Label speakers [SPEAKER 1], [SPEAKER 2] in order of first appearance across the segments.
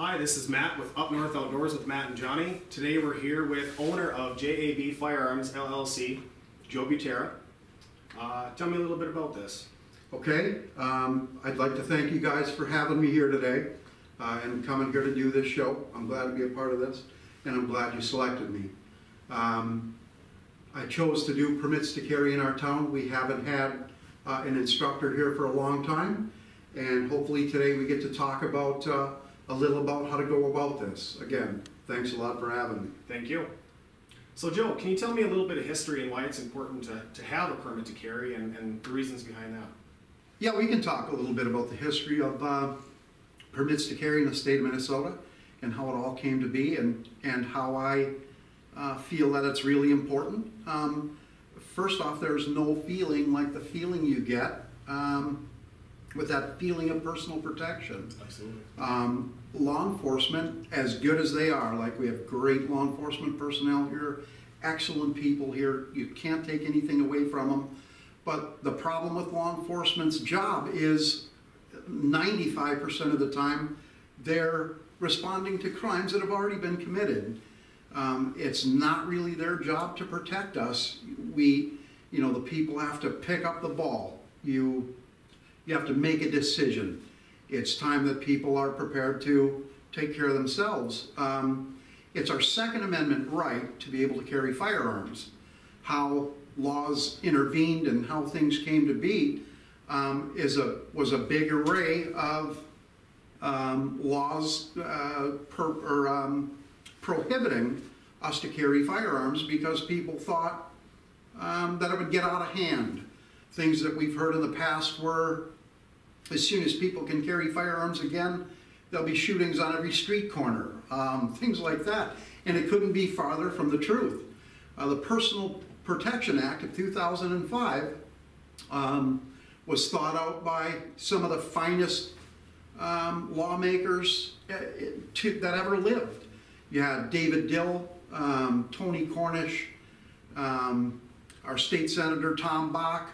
[SPEAKER 1] Hi, this is Matt with Up North Outdoors with Matt and Johnny. Today we're here with owner of JAB Firearms LLC, Joe Butera. Tell me a little bit about this.
[SPEAKER 2] Okay, I'd like to thank you guys for having me here today and coming here to do this show. I'm glad to be a part of this, and I'm glad you selected me. I chose to do permits to carry in our town. We haven't had an instructor here for a long time, and hopefully today we get to talk about a little about how to go about this. Again, thanks a lot for having me.
[SPEAKER 1] Thank you. So Joe, can you tell me a little bit of history and why it's important to have a permit to carry and the reasons behind that?
[SPEAKER 2] Yeah, we can talk a little bit about the history of permits to carry in the state of Minnesota and how it all came to be and how I feel that it's really important. First off, there's no feeling like the feeling you get with that feeling of personal protection.
[SPEAKER 1] Absolutely.
[SPEAKER 2] Law enforcement, as good as they are, like we have great law enforcement personnel here, excellent people here, you can't take anything away from them. But the problem with law enforcement's job is 95% of the time they're responding to crimes that have already been committed. It's not really their job to protect us. The people have to pick up the ball. You have to make a decision. It's time that people are prepared to take care of themselves. It's our Second Amendment right to be able to carry firearms. How laws intervened and how things came to be was a big array of laws prohibiting us to carry firearms because people thought that it would get out of hand. Things that we've heard in the past were, as soon as people can carry firearms again, there'll be shootings on every street corner, things like that. And it couldn't be farther from the truth. The Personal Protection Act of 2005 was thought out by some of the finest lawmakers that ever lived. You had David Dill, Tony Cornish, our state senator Tom Bach.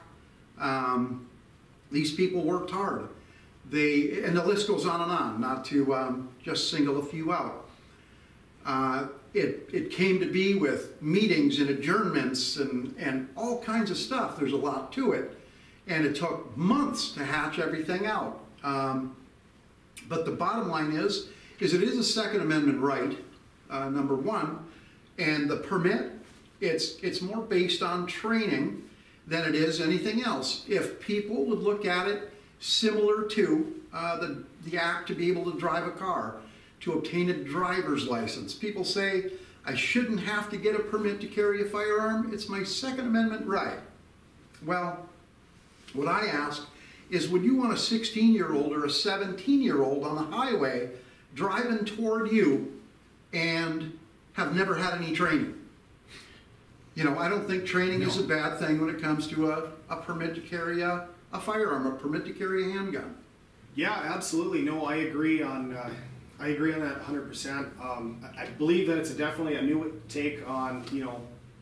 [SPEAKER 2] These people worked hard. And the list goes on, not to just single a few out. It came to be with meetings and adjournments and all kinds of stuff. There's a lot to it. And it took months to hatch everything out. But the bottom line is it is a Second Amendment right, number one. And the permit, it's more based on training than it is anything else. If people would look at it similar to the act to be able to drive a car, to obtain a driver's license. People say, I shouldn't have to get a permit to carry a firearm. It's my Second Amendment right. Well, what I ask is, would you want a 16-year-old or a 17-year-old on the highway driving toward you and have never had any training? I don't think training is a bad thing when it comes to a permit to carry a firearm, a permit to carry a handgun.
[SPEAKER 1] Yeah, absolutely. No, I agree on that 100%. I believe that it's definitely a new take on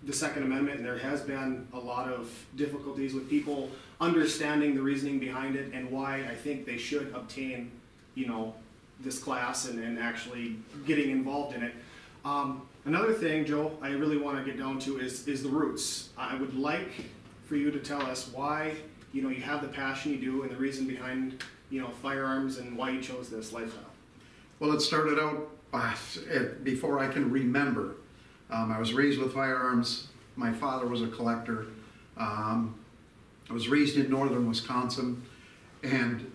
[SPEAKER 1] the Second Amendment, and there has been a lot of difficulties with people understanding the reasoning behind it and why I think they should obtain this class and actually getting involved in it. Another thing, Joe, I really want to get down to is the roots. I would like for you to tell us why you have the passion you do and the reason behind firearms and why you chose this lifestyle.
[SPEAKER 2] Well, it started out before I can remember. I was raised with firearms. My father was a collector. I was raised in northern Wisconsin, and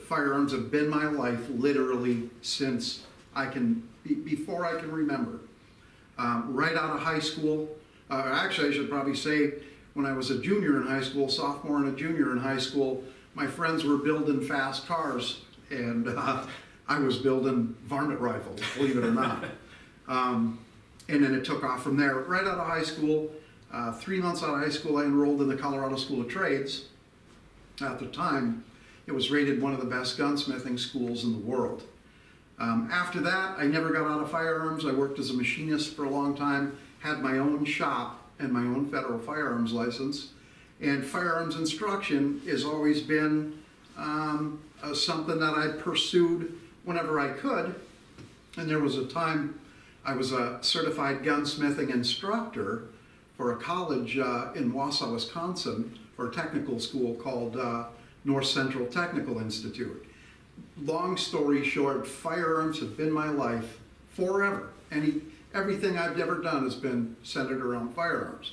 [SPEAKER 2] firearms have been my life literally since before I can remember. Right out of high school, actually I should probably say when I was a junior in high school, sophomore and a junior in high school, my friends were building fast cars, and I was building varmint rifles, believe it or not. And then it took off from there. Right out of high school, 3 months out of high school, I enrolled in the Colorado School of Trades. At the time, it was rated one of the best gunsmithing schools in the world. After that, I never got out of firearms. I worked as a machinist for a long time, had my own shop and my own federal firearms license. And firearms instruction has always been something that I pursued whenever I could. And there was a time I was a certified gunsmithing instructor for a college in Wausau, Wisconsin, for a technical school called North Central Technical Institute. Long story short, firearms have been my life forever. Everything I've ever done has been centered around firearms.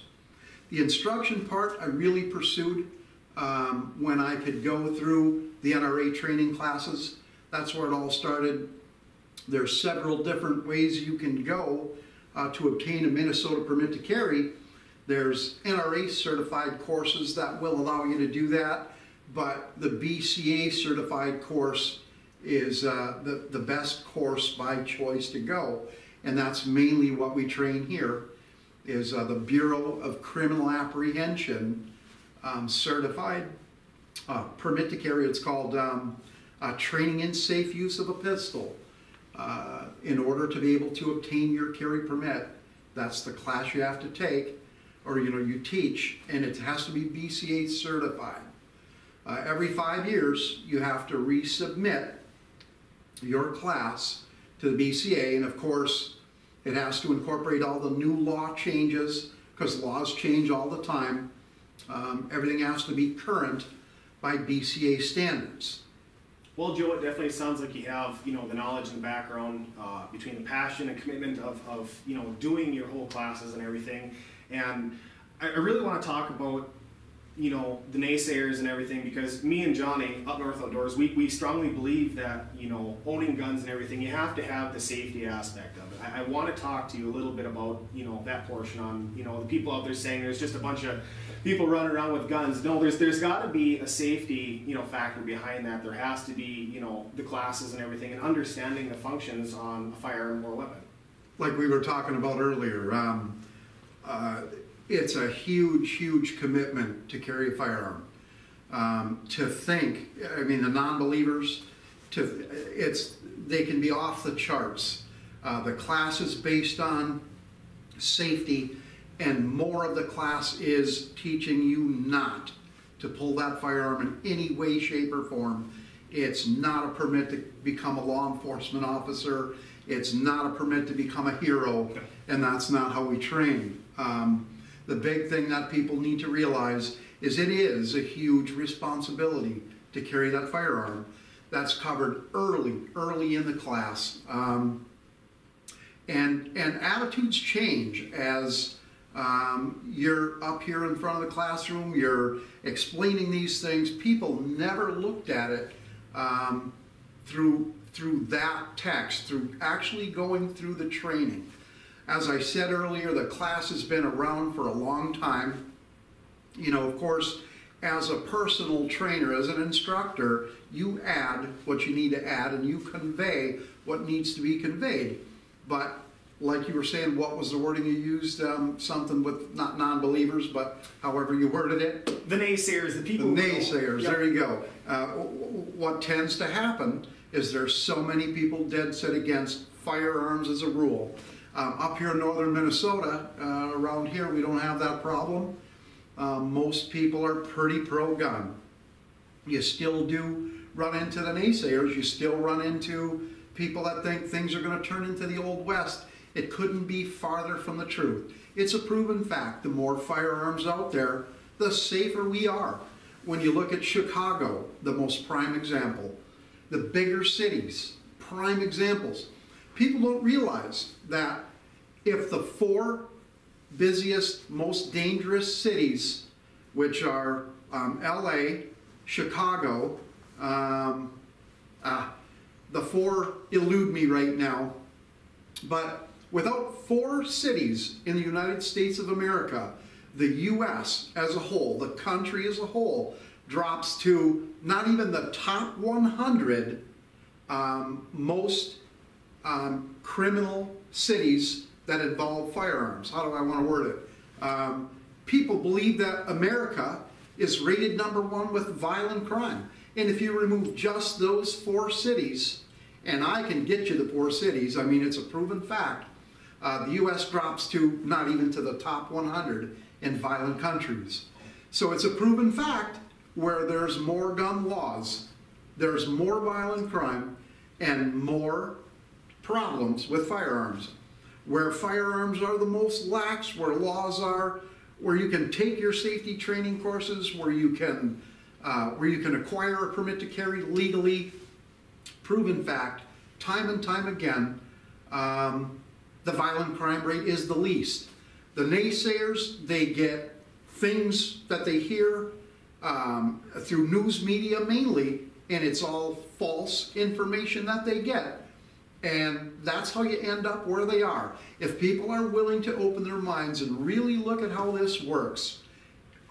[SPEAKER 2] The instruction part I really pursued when I could go through the NRA training classes. That's where it all started. There's several different ways you can go to obtain a Minnesota permit to carry. There's NRA certified courses that will allow you to do that, but the BCA certified course is the best course by choice to go, and that's mainly what we train here, is the Bureau of Criminal Apprehension certified permit to carry. It's called Training in Safe Use of a Pistol. In order to be able to obtain your carry permit, that's the class you have to take, or you teach, and it has to be BCA certified. Every 5 years, you have to resubmit your class to the BCA, and of course, it has to incorporate all the new law changes, because laws change all the time. Everything has to be current by BCA standards.
[SPEAKER 1] Well, Joe, it definitely sounds like you have, the knowledge and the background between the passion and commitment of doing your whole classes and everything. And I really want to talk about, the naysayers and everything, because me and Johnny, Up North Outdoors, we strongly believe that, owning guns and everything, you have to have the safety aspect of it. I want to talk to you a little bit about, that portion on, the people out there saying there's just a bunch of people running around with guns. No, there's got to be a safety, factor behind that. There has to be, the classes and everything, and understanding the functions on a firearm or a weapon.
[SPEAKER 2] Like we were talking about earlier, it's a huge commitment to carry a firearm. To think, the non-believers, they can be off the charts. The class is based on safety, and more of the class is teaching you not to pull that firearm in any way, shape, or form. It's not a permit to become a law enforcement officer. It's not a permit to become a hero, and that's not how we train. The big thing that people need to realize is it is a huge responsibility to carry that firearm. That's covered early in the class. And attitudes change as you're up here in front of the classroom, you're explaining these things. People never looked at it through that text, through actually going through the training. As I said earlier, the class has been around for a long time. Of course, as a personal trainer, as an instructor, you add what you need to add and you convey what needs to be conveyed. But like you were saying, what was the wording you used? Something with not non-believers, but however you worded it.
[SPEAKER 1] The naysayers, the people.
[SPEAKER 2] The naysayers, yep. There you go. What tends to happen is there's so many people dead set against firearms as a rule. Up here in northern Minnesota, around here, we don't have that problem. Most people are pretty pro-gun. You still do run into the naysayers. You still run into people that think things are going to turn into the Old West. It couldn't be farther from the truth. It's a proven fact. The more firearms out there, the safer we are. When you look at Chicago, the most prime example, the bigger cities, prime examples. People don't realize that if the 4 busiest, most dangerous cities, which are LA, Chicago, the 4 elude me right now, but without 4 cities in the United States of America, the U.S. as a whole, the country as a whole, drops to not even the top 100 most criminal cities that involve firearms. How do I want to word it? People believe that America is rated #1 with violent crime. And if you remove just those 4 cities, and I can get you the 4 cities, it's a proven fact, the U.S. drops to not even to the top 100 in violent countries. So it's a proven fact where there's more gun laws, there's more violent crime, and more problems with firearms. Where firearms are the most lax, where laws are, where you can take your safety training courses, where you can acquire a permit to carry legally, proven fact, time and time again, the violent crime rate is the least. The naysayers, they get things that they hear through news media mainly, and it's all false information that they get. And that's how you end up where they are. If people are willing to open their minds and really look at how this works,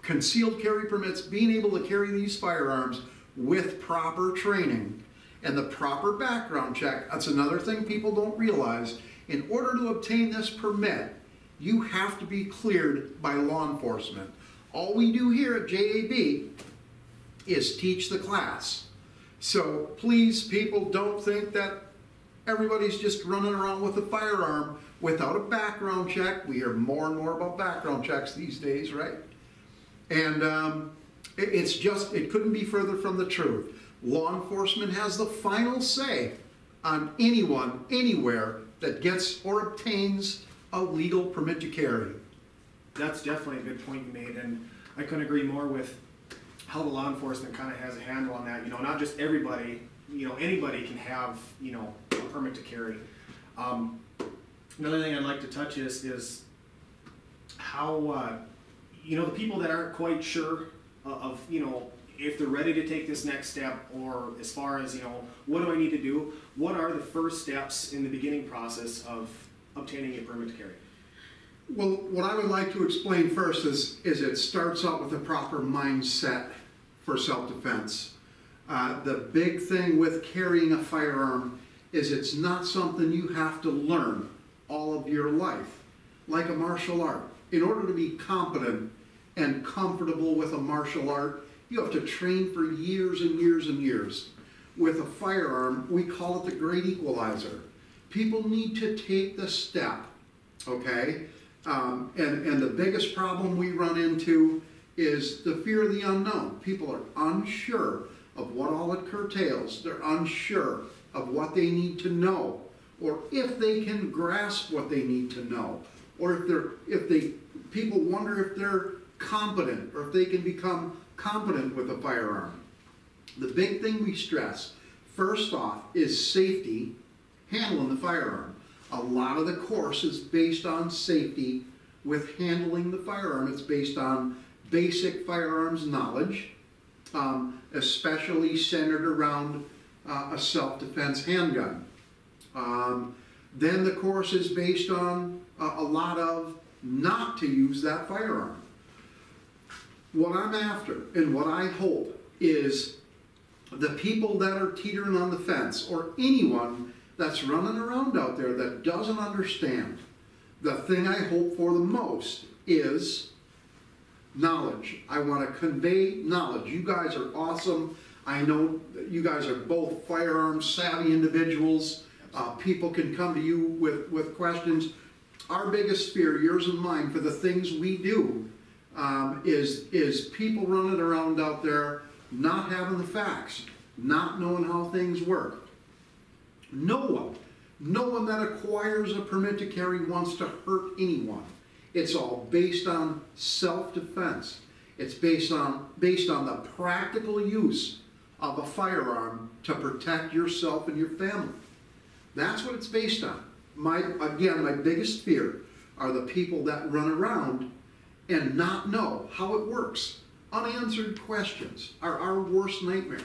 [SPEAKER 2] concealed carry permits, being able to carry these firearms with proper training and the proper background check, that's another thing people don't realize. In order to obtain this permit, you have to be cleared by law enforcement. All we do here at JAB is teach the class. So please, people, don't think that everybody's just running around with a firearm without a background check. We hear more and more about background checks these days, right? And it couldn't be further from the truth. Law enforcement has the final say on anyone, anywhere, that gets or obtains a legal permit to carry.
[SPEAKER 1] That's definitely a good point you made, and I couldn't agree more with how the law enforcement kind of has a handle on that. You know, not just everybody, you know, anybody can have, you know, a permit to carry. Another thing I'd like to touch is how, you know, the people that aren't quite sure of, you know, if they're ready to take this next step, or as far as, you know, what do I need to do? What are the first steps in the beginning process of obtaining a permit to carry?
[SPEAKER 2] Well, what I would like to explain first is it starts out with a proper mindset for self-defense. The big thing with carrying a firearm is it's not something you have to learn all of your life, like a martial art. In order to be competent and comfortable with a martial art, you have to train for years and years and years. With a firearm, we call it the great equalizer. People need to take the step, okay? And the biggest problem we run into is the fear of the unknown. People are unsure of what all it curtails. They're unsure of what they need to know, or if they can grasp what they need to know, or people wonder if they're competent, or if they can become competent with a firearm. The big thing we stress, first off, is safety, handling the firearm. A lot of the course is based on safety with handling the firearm. It's based on basic firearms knowledge, especially centered around a self-defense handgun. Then the course is based on a lot of not to use that firearm. What I'm after and what I hope is the people that are teetering on the fence, or anyone that's running around out there that doesn't understand, the thing I hope for the most is knowledge. I want to convey knowledge. You guys are awesome. I know that you guys are both firearms savvy individuals. People can come to you with questions. Our biggest fear, yours and mine, for the things we do is people running around out there not having the facts, not knowing how things work. No one that acquires a permit to carry wants to hurt anyone. It's all based on self-defense. It's based on the practical use of a firearm to protect yourself and your family. That's what it's based on. My biggest fear are the people that run around and not know how it works. Unanswered questions are our worst nightmare.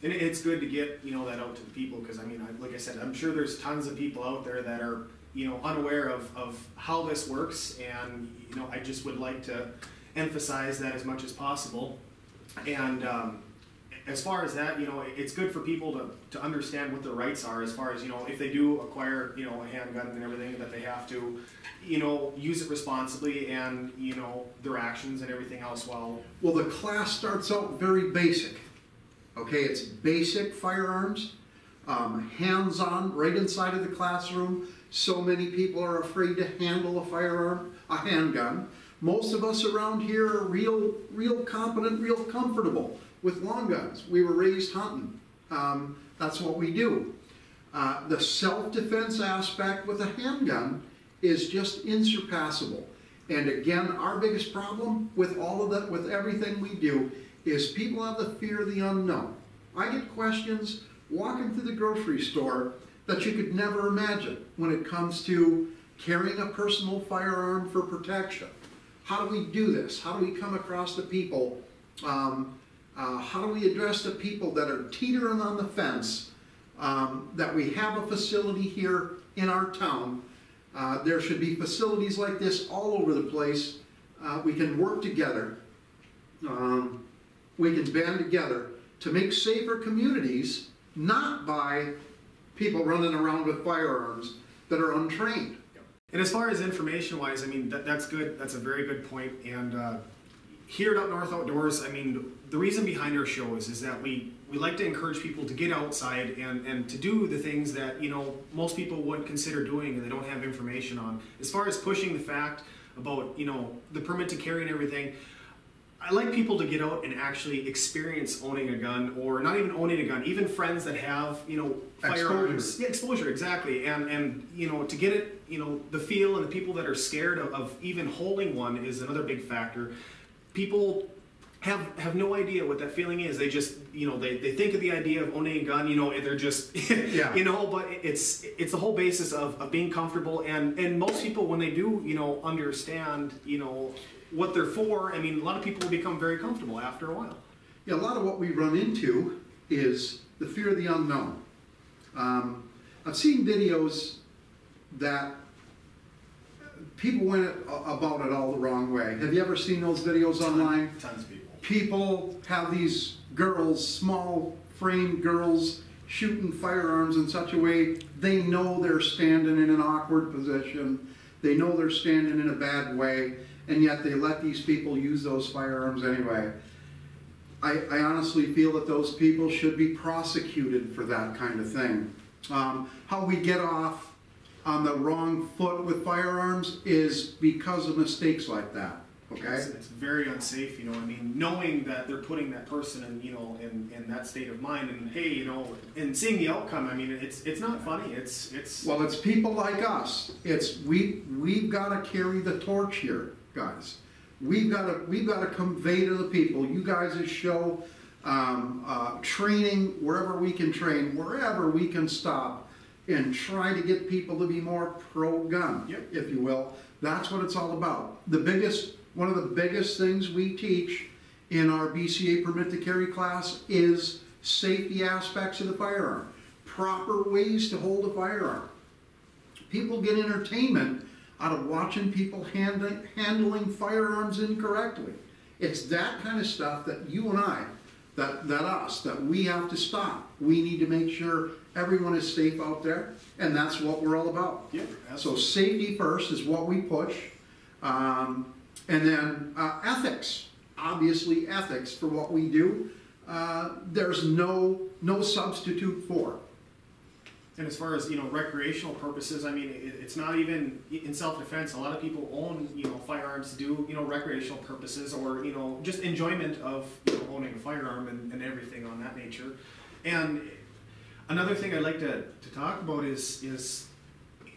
[SPEAKER 1] And it's good to get, you know, that out to the people, because I mean, like I said, I'm sure there's tons of people out there that are, you know, unaware of how this works, and you know, I just would like to emphasize that as much as possible. And as far as that, you know, it's good for people to understand what their rights are, as far as, you know, if they do acquire, you know, a handgun and everything, that they have to, you know, use it responsibly, and, you know, their actions and everything else. Well,
[SPEAKER 2] the class starts out very basic. Okay, it's basic firearms, hands-on, right inside of the classroom. So many people are afraid to handle a firearm, a handgun. Most of us around here are real competent, real comfortable with long guns. We were raised hunting. That's what we do. The self-defense aspect with a handgun is just insurpassable. And again, our biggest problem with all of that, with everything we do, is people have the fear of the unknown. I get questions walking through the grocery store that you could never imagine when it comes to carrying a personal firearm for protection. How do we do this? How do we come across the people? How do we address the people that are teetering on the fence? That we have a facility here in our town. There should be facilities like this all over the place. We can work together. We can band together to make safer communities, not by people running around with firearms that are untrained.
[SPEAKER 1] And as far as information-wise, I mean, that's good. That's a very good point. And here at Up North Outdoors, I mean, the reason behind our show is that we like to encourage people to get outside and to do the things that, you know, most people wouldn't consider doing and they don't have information on. As far as pushing the fact about, you know, the permit to carry and everything, I like people to get out and actually experience owning a gun, or not even owning a gun, even friends that have, you know, firearms. Yeah, exposure, exactly. And you know, to get it, you know, the feel, and the people that are scared of even holding one is another big factor. People have no idea what that feeling is. They just, you know, they think of the idea of owning a gun, you know, they're just,
[SPEAKER 2] Yeah.
[SPEAKER 1] you know, but it's the whole basis of being comfortable. And most people, when they do, you know, understand, you know, what they're for, I mean, a lot of people will become very comfortable after a while.
[SPEAKER 2] Yeah, a lot of what we run into is the fear of the unknown. I've seen videos that people went about it all the wrong way. Have you ever seen those videos online?
[SPEAKER 1] Tons of people.
[SPEAKER 2] People have these girls, small framed girls, shooting firearms in such a way they know they're standing in an awkward position, they know they're standing in a bad way, and yet they let these people use those firearms anyway. I honestly feel that those people should be prosecuted for that kind of thing. How we get off on the wrong foot with firearms is because of mistakes like that. Okay?
[SPEAKER 1] It's very unsafe, you know. I mean, knowing that they're putting that person in, you know, in that state of mind, and hey, you know, and seeing the outcome. I mean, it's not funny. It's
[SPEAKER 2] Well, it's people like us. It's we've got to carry the torch here, guys. We've got to convey to the people. You guys show training wherever we can train, wherever we can stop, and try to get people to be more pro-gun,
[SPEAKER 1] Yep.
[SPEAKER 2] if you will. That's what it's all about. One of the biggest things we teach in our BCA permit to carry class is safety aspects of the firearm, proper ways to hold a firearm. People get entertainment out of watching people handling firearms incorrectly. It's that kind of stuff that you and I, that we have to stop. We need to make sure everyone is safe out there, and that's what we're all about.
[SPEAKER 1] Yeah,
[SPEAKER 2] so safety first is what we push, and then ethics. Obviously, ethics for what we do. There's no substitute for.
[SPEAKER 1] And as far as, you know, recreational purposes, I mean, it's not even in self-defense. A lot of people own, you know, firearms to do, you know, recreational purposes, or, you know, just enjoyment of, you know, owning a firearm and everything on that nature. And another thing I'd like to talk about is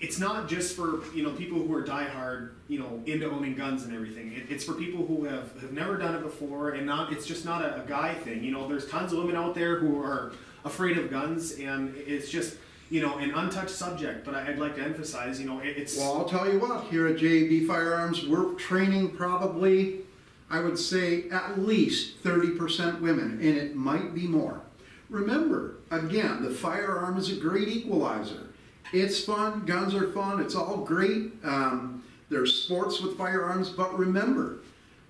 [SPEAKER 1] it's not just for, you know, people who are diehard, you know, into owning guns and everything. It's for people who have never done it before, and it's just not a guy thing. You know, there's tons of women out there who are afraid of guns, and it's just, you know, an untouched subject. But I'd like to emphasize, you know, it's...
[SPEAKER 2] Well, I'll tell you what, here at JAB Firearms, we're training probably, I would say, at least 30% women, and it might be more. Remember, again, the firearm is a great equalizer. It's fun, guns are fun, it's all great. There's sports with firearms, but remember,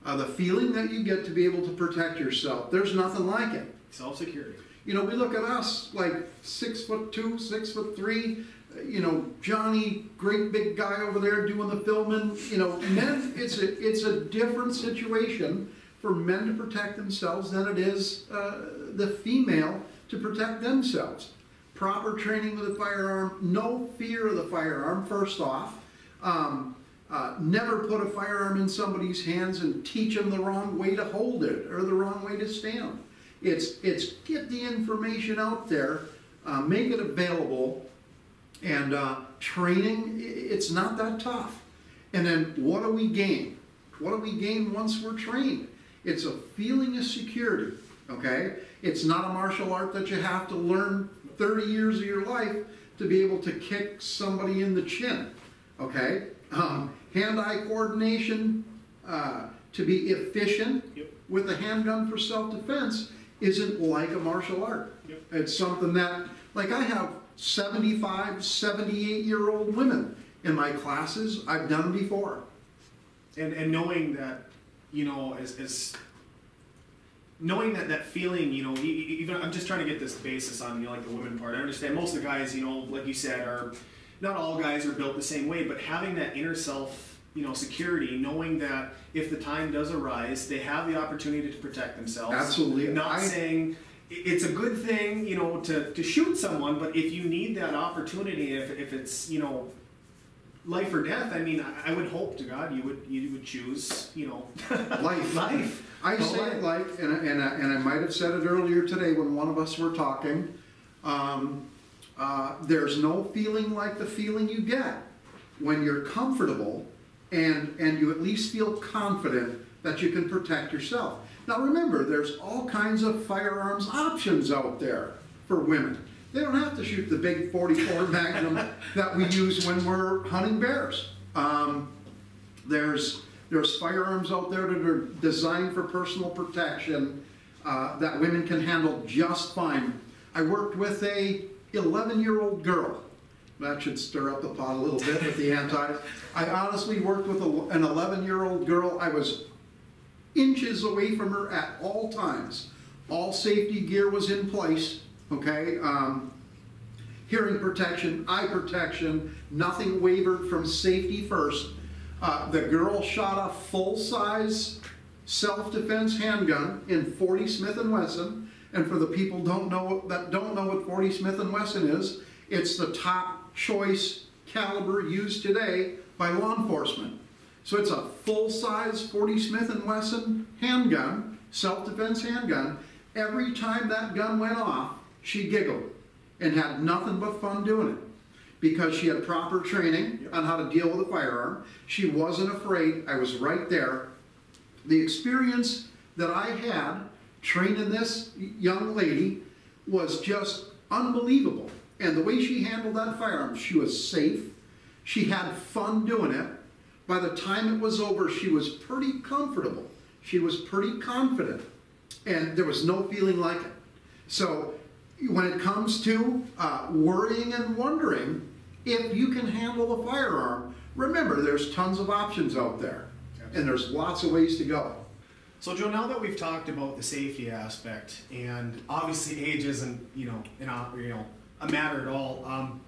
[SPEAKER 2] the feeling that you get to be able to protect yourself, there's nothing like it.
[SPEAKER 1] Self-security.
[SPEAKER 2] You know, we look at us like 6'2", 6'3", you know, Johnny, great big guy over there doing the filming. You know, men, it's a different situation for men to protect themselves than it is the female to protect themselves. Proper training with a firearm, no fear of the firearm, first off. Never put a firearm in somebody's hands and teach them the wrong way to hold it or the wrong way to stand. It's get the information out there, make it available, And training, it's not that tough. And then what do we gain? What do we gain once we're trained? It's a feeling of security, okay? It's not a martial art that you have to learn 30 years of your life to be able to kick somebody in the chin, okay? Hand-eye coordination, to be efficient with a handgun for self-defense isn't like a martial art. It's something that, like I have 75, 78-year-old women in my classes. I've done before.
[SPEAKER 1] And knowing that, you know, as knowing that feeling, you know, even I'm just trying to get this basis on, you know, like the women part. I understand most of the guys, you know, like you said, are not all guys are built the same way, but having that inner self, you know, security, knowing that if the time does arise, they have the opportunity to protect themselves.
[SPEAKER 2] Absolutely.
[SPEAKER 1] Not saying it's a good thing, you know, to shoot someone, but if you need that opportunity, if it's, you know, life or death, I mean, I would hope to God you would choose, you know, life.
[SPEAKER 2] I say it life, and I might have said it earlier today when one of us were talking. There's no feeling like the feeling you get when you're comfortable and you at least feel confident that you can protect yourself. Now remember, there's all kinds of firearms options out there for women. They don't have to shoot the big 44 Magnum that we use when we're hunting bears. There's firearms out there that are designed for personal protection that women can handle just fine. I worked with a 11-year-old girl. That should stir up the pot a little bit with the antis. I honestly worked with an 11-year-old girl. I was inches away from her at all times. All safety gear was in place, okay? Hearing protection, eye protection, nothing wavered from safety first. The girl shot a full-size self-defense handgun in 40 Smith & Wesson. And for the people don't know what 40 Smith & Wesson is, it's the top choice caliber used today by law enforcement. So it's a full-size 40 Smith & Wesson handgun, self-defense handgun. Every time that gun went off, she giggled and had nothing but fun doing it because she had proper training on how to deal with a firearm. She wasn't afraid. I was right there. The experience that I had training this young lady was just unbelievable. And the way she handled that firearm, she was safe. She had fun doing it. By the time it was over, she was pretty comfortable. She was pretty confident. And there was no feeling like it. So when it comes to worrying and wondering if you can handle a firearm, remember there's tons of options out there. Absolutely. And there's lots of ways to go.
[SPEAKER 1] So Joe, now that we've talked about the safety aspect, and obviously age isn't, you know, a matter at all.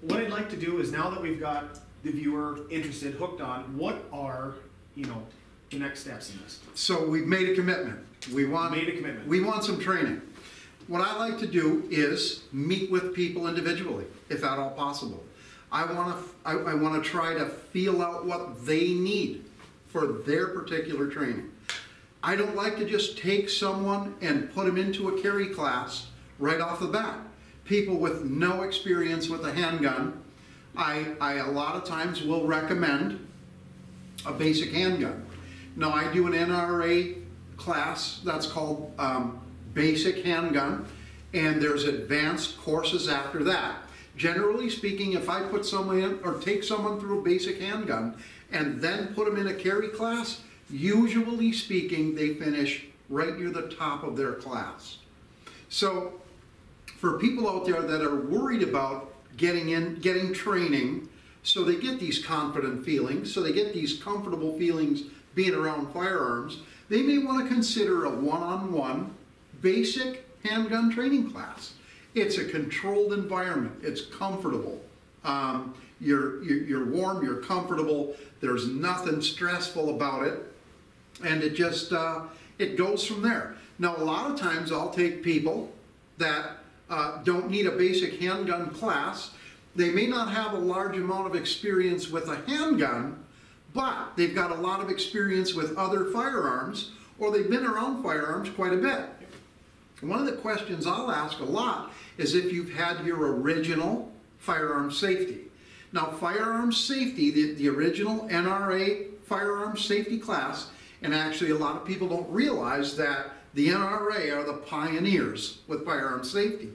[SPEAKER 1] What I'd like to do is, now that we've got the viewer interested, hooked on, what are, you know, the next steps in this? So
[SPEAKER 2] we've made a commitment. We want some training. What I like to do is meet with people individually, if at all possible. I want to try to feel out what they need for their particular training. I don't like to just take someone and put them into a carry class right off the bat. People with no experience with a handgun, I a lot of times will recommend a basic handgun. Now I do an NRA class that's called basic handgun, and there's advanced courses after that. Generally speaking, if I put someone in or take someone through a basic handgun and then put them in a carry class, usually speaking, they finish right near the top of their class. So for people out there that are worried about getting training, so they get these confident feelings, so they get these comfortable feelings being around firearms, they may want to consider a one-on-one basic handgun training class. It's a controlled environment. It's comfortable. You're warm, you're comfortable. There's nothing stressful about it. And it just, it goes from there. Now, a lot of times I'll take people that don't need a basic handgun class. They may not have a large amount of experience with a handgun, but they've got a lot of experience with other firearms, or they've been around firearms quite a bit. One of the questions I'll ask a lot is if you've had your original firearm safety. Now, firearm safety, the original NRA firearm safety class, and actually a lot of people don't realize that the NRA are the pioneers with firearm safety.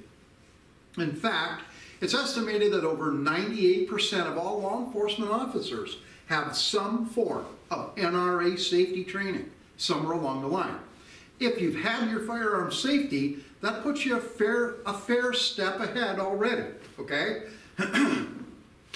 [SPEAKER 2] In fact, it's estimated that over 98% of all law enforcement officers have some form of NRA safety training somewhere along the line. If you've had your firearm safety, that puts you a fair step ahead already, okay?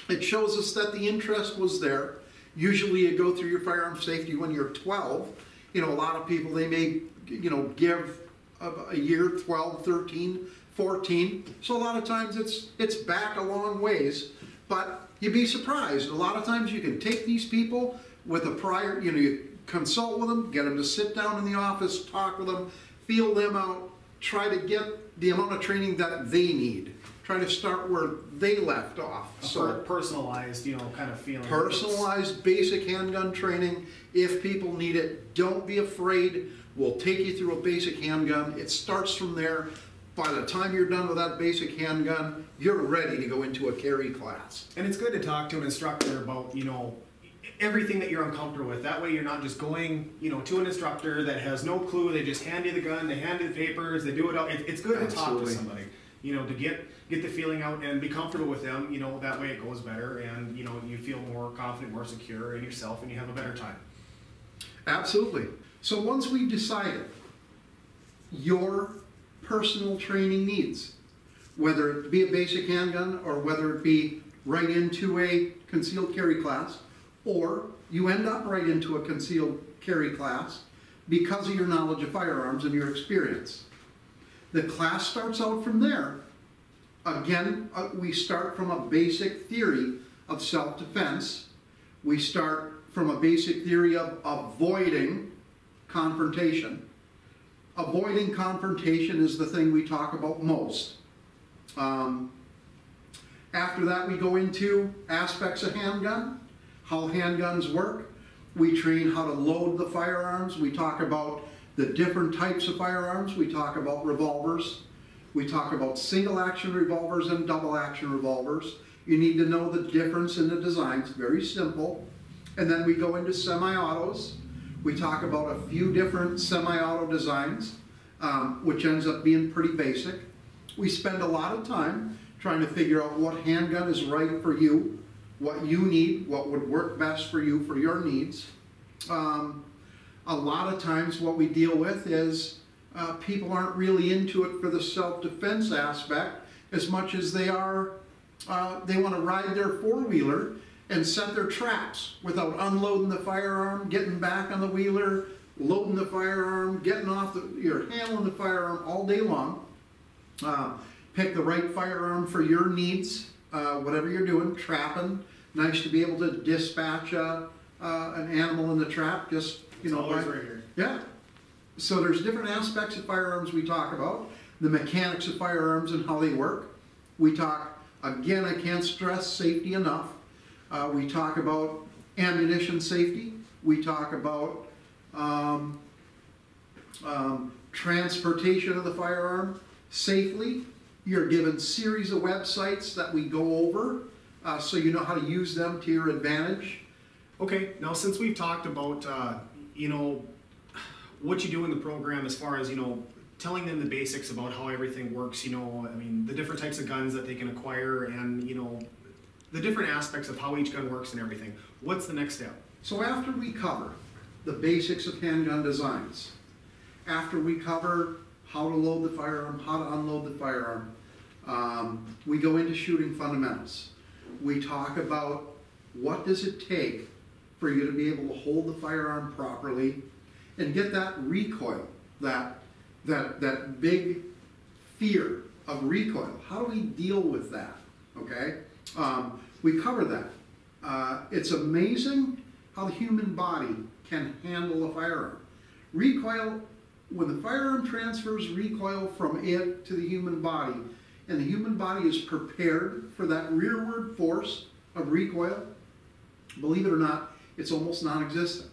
[SPEAKER 2] It shows us that the interest was there. Usually you go through your firearm safety when you're 12. You know, a lot of people, they may, you know, give a year, 12, 13, 14. So a lot of times it's back a long ways, but you'd be surprised. A lot of times you can take these people with a prior, you know, you consult with them, get them to sit down in the office, talk with them, feel them out, try to get the amount of training that they need. Try to start where they left off.
[SPEAKER 1] So personalized, you know, kind of feeling.
[SPEAKER 2] Personalized basic handgun training. If people need it, don't be afraid. We'll take you through a basic handgun. It starts from there. By the time you're done with that basic handgun, you're ready to go into a carry class.
[SPEAKER 1] And it's good to talk to an instructor about, you know, everything that you're uncomfortable with. That way you're not just going, you know, to an instructor that has no clue. They just hand you the gun, they hand you the papers, they do it all. It's good to talk to somebody, you know, to get the feeling out and be comfortable with them. You know, that way it goes better, and you know, you feel more confident, more secure in yourself, and you have a better time.
[SPEAKER 2] Absolutely. So once we've decided your personal training needs, whether it be a basic handgun or whether it be right into a concealed carry class, or you end up right into a concealed carry class because of your knowledge of firearms and your experience. The class starts out from there. Again, we start from a basic theory of self-defense. We start from a basic theory of avoiding confrontation. Avoiding confrontation is the thing we talk about most. After that, we go into aspects of handgun, how handguns work. We train how to load the firearms. We talk about the different types of firearms. We talk about revolvers. We talk about single action revolvers and double action revolvers. You need to know the difference in the designs, very simple. And then we go into semi-autos. We talk about a few different semi-auto designs, which ends up being pretty basic. We spend a lot of time trying to figure out what handgun is right for you, what you need, what would work best for you, for your needs. A lot of times what we deal with is people aren't really into it for the self-defense aspect as much as they are, they want to ride their four-wheeler and set their traps without unloading the firearm, getting back on the wheeler, loading the firearm, getting off you're handling the firearm all day long. Pick the right firearm for your needs, whatever you're doing, trapping. Nice to be able to dispatch an animal in the trap, just, you know.
[SPEAKER 1] Always right here.
[SPEAKER 2] Yeah. So there's different aspects of firearms we talk about, the mechanics of firearms and how they work. We talk, again, I can't stress safety enough. We talk about ammunition safety. We talk about transportation of the firearm safely. You're given series of websites that we go over so you know how to use them to your advantage.
[SPEAKER 1] Okay, now since we've talked about, you know, what you do in the program as far as, you know, telling them the basics about how everything works, you know, I mean, the different types of guns that they can acquire and, you know, the different aspects of how each gun works and everything. What's the next step?
[SPEAKER 2] So after we cover the basics of handgun designs, after we cover how to load the firearm, how to unload the firearm, we go into shooting fundamentals. We talk about what does it take for you to be able to hold the firearm properly and get that recoil, that big fear of recoil. How do we deal with that? Okay, we cover that. It's amazing how the human body can handle a firearm. Recoil, when the firearm transfers recoil from it to the human body, and the human body is prepared for that rearward force of recoil, believe it or not, it's almost non-existent.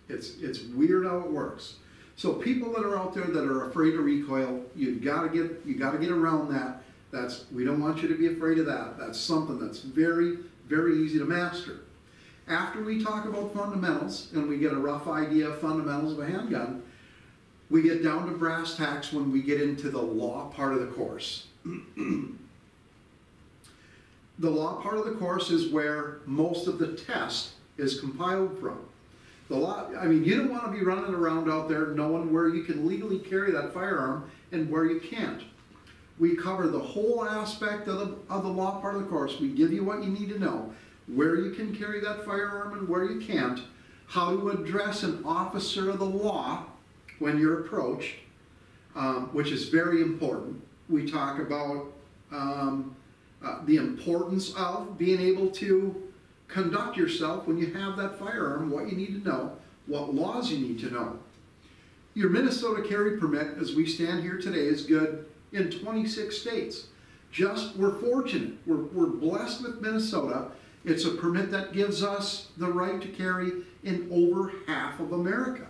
[SPEAKER 2] It's weird how it works. So people that are out there that are afraid of recoil, you gotta get around that We don't want you to be afraid of that. That's something that's very, very easy to master. After we talk about fundamentals and we get a rough idea of fundamentals of a handgun, we get down to brass tacks when we get into the law part of the course. The law part of the course is where most of the test is compiled from. The law, I mean, you don't want to be running around out there knowing where you can legally carry that firearm and where you can't. We cover the whole aspect of the law part of the course. We give you what you need to know, where you can carry that firearm and where you can't, how to address an officer of the law when you're approached, which is very important. We talk about the importance of being able to conduct yourself when you have that firearm, what you need to know, what laws you need to know. Your Minnesota carry permit, as we stand here today, is good in 26 states. We're fortunate. We're blessed with Minnesota. It's a permit that gives us the right to carry in over half of America.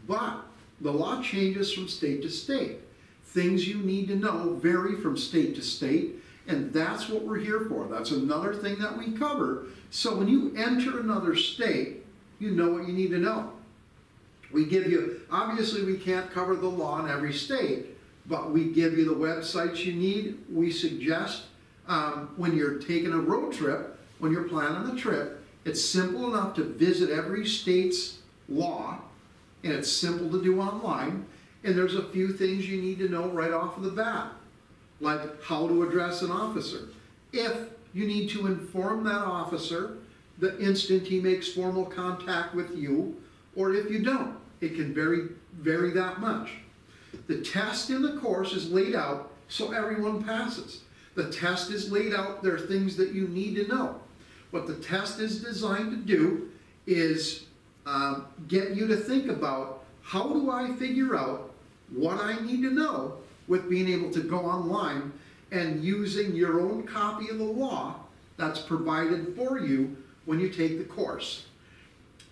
[SPEAKER 2] But the law changes from state to state. Things you need to know vary from state to state, and that's what we're here for. That's another thing that we cover. So when you enter another state, you know what you need to know. We give you, obviously we can't cover the law in every state, but we give you the websites you need. We suggest when you're taking a road trip, when you're planning a trip, it's simple enough to visit every state's law, and it's simple to do online, and there's a few things you need to know right off of the bat, like how to address an officer. If you need to inform that officer the instant he makes formal contact with you, or if you don't, it can vary that much. The test in the course is laid out so everyone passes. The test is laid out, there are things that you need to know. What the test is designed to do is get you to think about, how do I figure out what I need to know with being able to go online and using your own copy of the law that's provided for you when you take the course.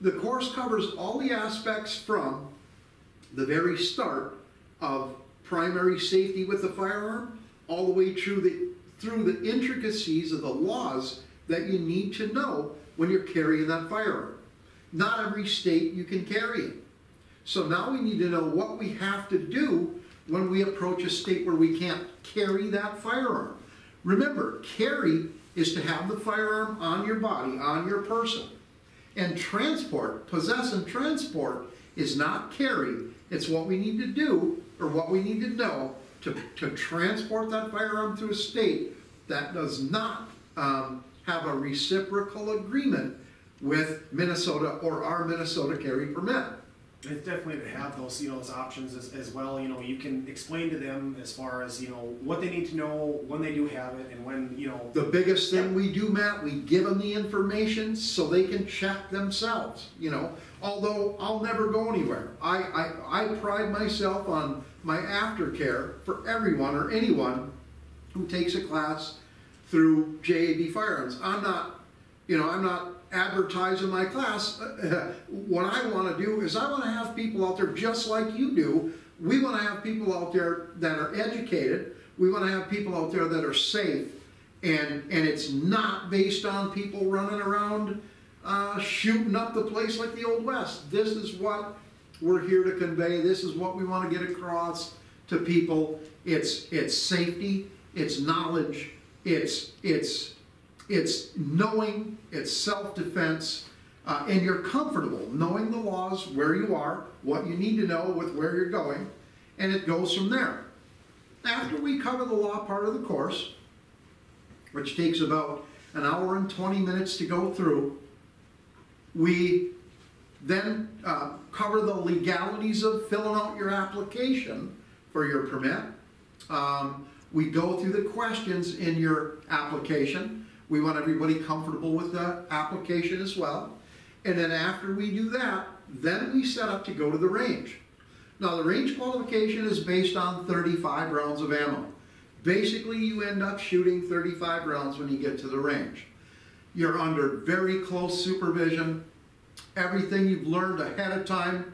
[SPEAKER 2] The course covers all the aspects from the very start of primary safety with the firearm all the way through the intricacies of the laws that you need to know when you're carrying that firearm. Not every state you can carry it. So now we need to know what we have to do when we approach a state where we can't carry that firearm. Remember, carry is to have the firearm on your body, on your person. And transport, possess and transport, is not carry. It's what we need to do, or what we need to know to transport that firearm to a state that does not have a reciprocal agreement with Minnesota or our Minnesota carry permit.
[SPEAKER 1] It's definitely to have those, those options as well. You can explain to them as far as, what they need to know when they do have it and when,
[SPEAKER 2] The biggest thing we do, Matt, we give them the information so they can check themselves, Although I'll never go anywhere. I pride myself on my aftercare for everyone or anyone who takes a class through JAB Firearms. I'm not advertising my class. What I want to do is I want to have people out there just like you do. We want to have people out there that are educated. We want to have people out there that are safe, and it's not based on people running around shooting up the place like the Old West. This is what we're here to convey. This is what we want to get across to people. It's safety, it's knowledge, it's knowing, it's self-defense, and you're comfortable knowing the laws, where you are, what you need to know with where you're going, and it goes from there. After we cover the law part of the course, which takes about an hour and 20 minutes to go through, we then cover the legalities of filling out your application for your permit. We go through the questions in your application. We want everybody comfortable with the application as well. And then after we do that, then we set up to go to the range. Now the range qualification is based on 35 rounds of ammo. Basically you end up shooting 35 rounds when you get to the range. You're under very close supervision. Everything you've learned ahead of time,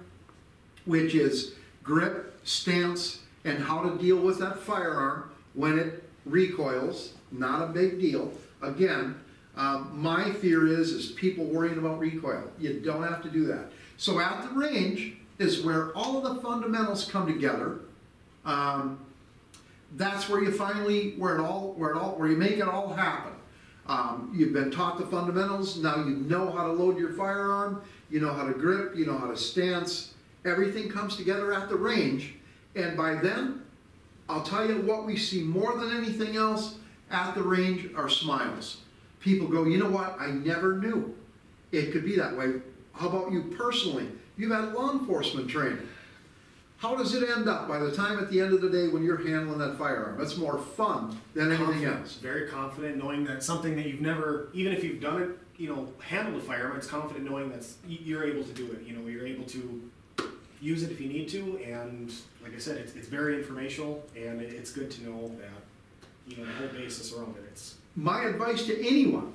[SPEAKER 2] which is grip, stance, and how to deal with that firearm, when it recoils, not a big deal. Again, my fear is people worrying about recoil. You don't have to do that. So at the range is where all of the fundamentals come together. That's where you finally, where you make it all happen. You've been taught the fundamentals, now you know how to load your firearm, you know how to grip, you know how to stance. Everything comes together at the range, and by then, I'll tell you what we see more than anything else at the range are smiles. People go, you know what, I never knew it could be that way. How about you personally? You've had law enforcement training. How does it end up by the time at the end of the day when you're handling that firearm? It's more fun than anything else.
[SPEAKER 1] Very confident knowing that something that you've never, even if you've done it, handled a firearm, it's confident knowing that you're able to do it. You're able to use it if you need to, and like I said, it's very informational, and it's good to know that, the whole basis around it.
[SPEAKER 2] My advice to anyone,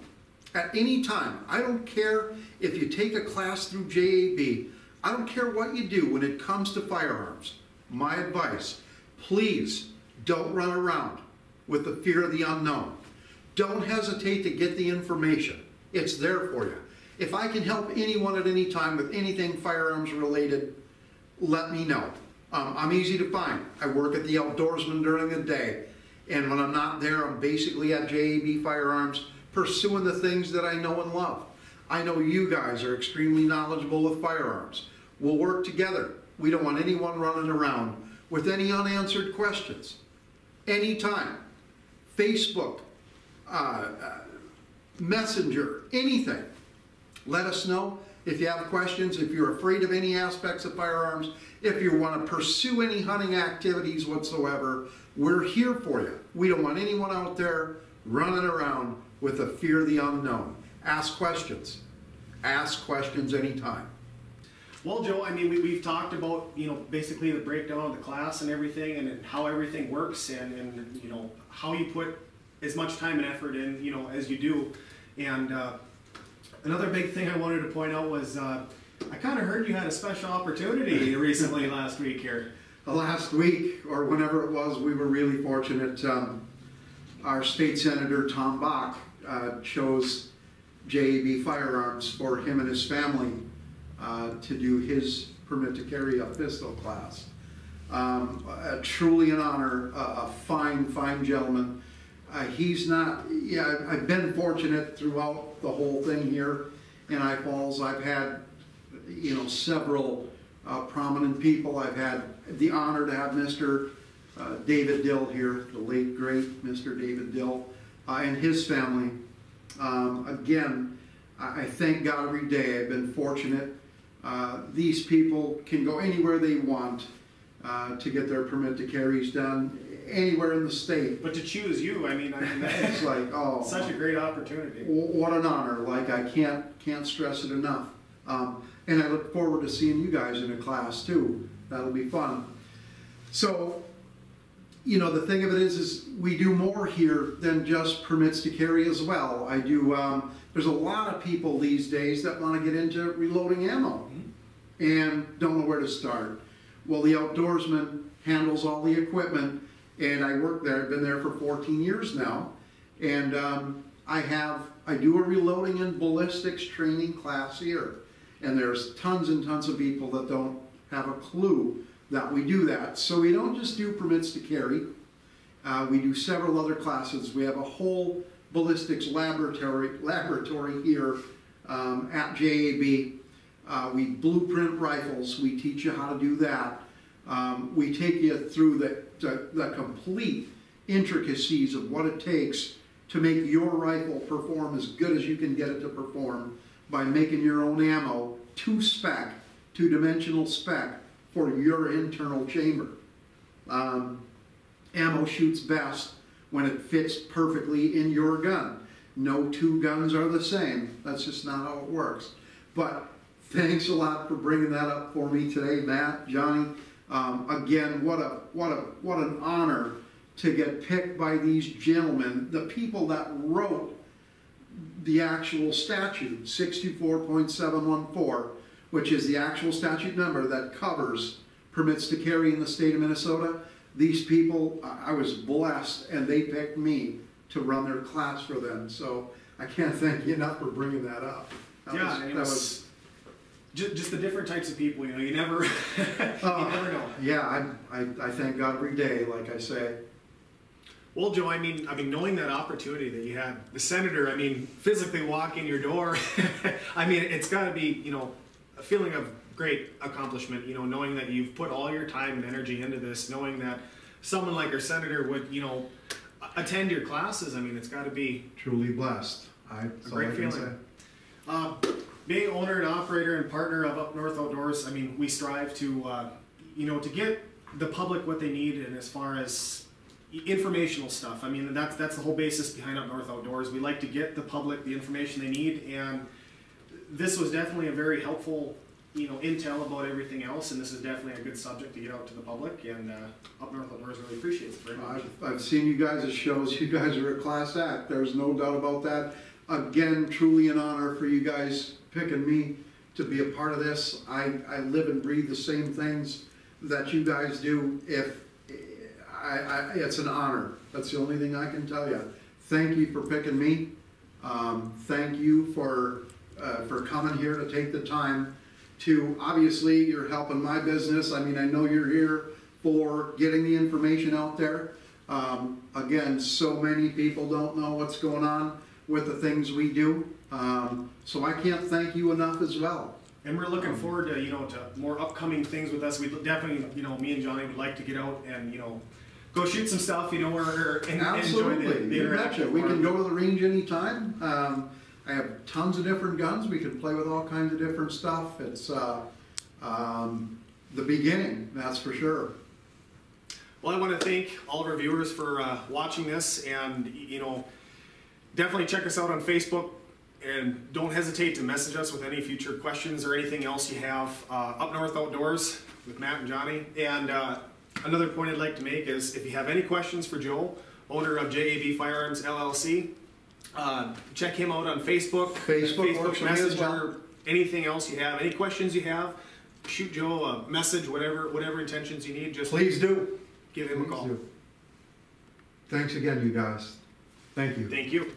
[SPEAKER 2] at any time, I don't care if you take a class through JAB, I don't care what you do when it comes to firearms. My advice, please don't run around with the fear of the unknown. Don't hesitate to get the information. It's there for you. If I can help anyone at any time with anything firearms related, let me know. I'm easy to find. I work at the Outdoorsman during the day, and when I'm not there, I'm basically at JAB Firearms pursuing the things that I know and love. I know you guys are extremely knowledgeable with firearms. We'll work together. We don't want anyone running around with any unanswered questions. Anytime. Facebook, Messenger, anything. Let us know if you have questions, if you're afraid of any aspects of firearms, if you want to pursue any hunting activities whatsoever, we're here for you. We don't want anyone out there running around with the fear of the unknown. Ask questions. Ask questions anytime.
[SPEAKER 1] Well, Joe, we've talked about, basically the breakdown of the class and everything, and how everything works, and how you put as much time and effort in, as you do. And another big thing I wanted to point out was, I kind of heard you had a special opportunity recently last week here.
[SPEAKER 2] Last week, or whenever it was, we were really fortunate. Our state senator, Tom Bach, chose JAB Firearms for him and his family to do his permit to carry a pistol class. Truly an honor, a fine gentleman. I've been fortunate throughout the whole thing here in I Falls. I've had, several prominent people. I've had the honor to have Mr. David Dill here, the late, great Mr. David Dill, and his family. Again, I thank God every day. I've been fortunate. These people can go anywhere they want to get their permit to carries done, anywhere in the state.
[SPEAKER 1] But to choose you,
[SPEAKER 2] it's like, oh,
[SPEAKER 1] such a great opportunity.
[SPEAKER 2] What an honor! Like, I can't stress it enough. And I look forward to seeing you guys in a class too. That'll be fun. So, the thing of it is we do more here than just permits to carry as well. I do. There's a lot of people these days that want to get into reloading ammo and don't know where to start. Well, the Outdoorsman handles all the equipment, and I work there. I've been there for 14 years now, and I do a reloading and ballistics training class here, and there's tons and tons of people that don't have a clue that we do that. So we don't just do permits to carry. We do several other classes. We have a whole ballistics laboratory here at JAB. We blueprint rifles. We teach you how to do that. We take you through the complete intricacies of what it takes to make your rifle perform as good as you can get it to perform by making your own ammo to spec, two-dimensional spec for your internal chamber. Ammo shoots best when it fits perfectly in your gun. No two guns are the same. That's just not how it works. But thanks a lot for bringing that up for me today, Matt, Johnny. Again, what an honor to get picked by these gentlemen, the people that wrote the actual statute, 624.714, which is the actual statute number that covers permits to carry in the state of Minnesota. these people, I was blessed, and they picked me to run their class for them. So I can't thank you enough for bringing that up.
[SPEAKER 1] That was just the different types of people. You never, you never know.
[SPEAKER 2] Yeah, I thank God every day, like I say.
[SPEAKER 1] Well, Joe, I mean, knowing that opportunity that you had, the senator, I mean, physically walking your door, I mean, it's got to be, a feeling of great accomplishment, knowing that you've put all your time and energy into this, knowing that someone like our senator would, attend your classes. I mean, it's got to be
[SPEAKER 2] Truly blessed.
[SPEAKER 1] a great feeling. Being owner and operator and partner of Up North Outdoors, I mean, we strive to, to get the public what they need, and as far as informational stuff. I mean, that's the whole basis behind Up North Outdoors. We like to get the public the information they need, and this was definitely a very helpful, intel about everything else, and this is definitely a good subject to get out to the public, and Up North Outdoors really appreciates it very much.
[SPEAKER 2] I've seen you guys' shows. You guys are a class act. There's no doubt about that. Again, truly an honor for you guys picking me to be a part of this. I live and breathe the same things that you guys do. It's an honor. That's the only thing I can tell you. Thank you for picking me. Thank you for coming here to take the time to, obviously, you're helping my business. I mean, I know you're here for getting the information out there. Again, so many people don't know what's going on with the things we do. So I can't thank you enough as well.
[SPEAKER 1] And we're looking forward to, to more upcoming things with us. We definitely, me and Johnny would like to get out and, go shoot some stuff, or enjoy the interaction.
[SPEAKER 2] We can go to the range anytime. I have tons of different guns. We can play with all kinds of different stuff. It's the beginning, that's for sure.
[SPEAKER 1] Well, I want to thank all of our viewers for watching this, and definitely check us out on Facebook, and don't hesitate to message us with any future questions or anything else you have. Up North Outdoors with Matt and Johnny. And another point I'd like to make is, if you have any questions for Joe, owner of JAB Firearms LLC, check him out on Facebook.
[SPEAKER 2] Facebook
[SPEAKER 1] Messenger, anything else you have, any questions you have, shoot Joe a message, whatever intentions you need. Just
[SPEAKER 2] please do.
[SPEAKER 1] Give him a call.
[SPEAKER 2] Thanks again, you guys. Thank you.
[SPEAKER 1] Thank you.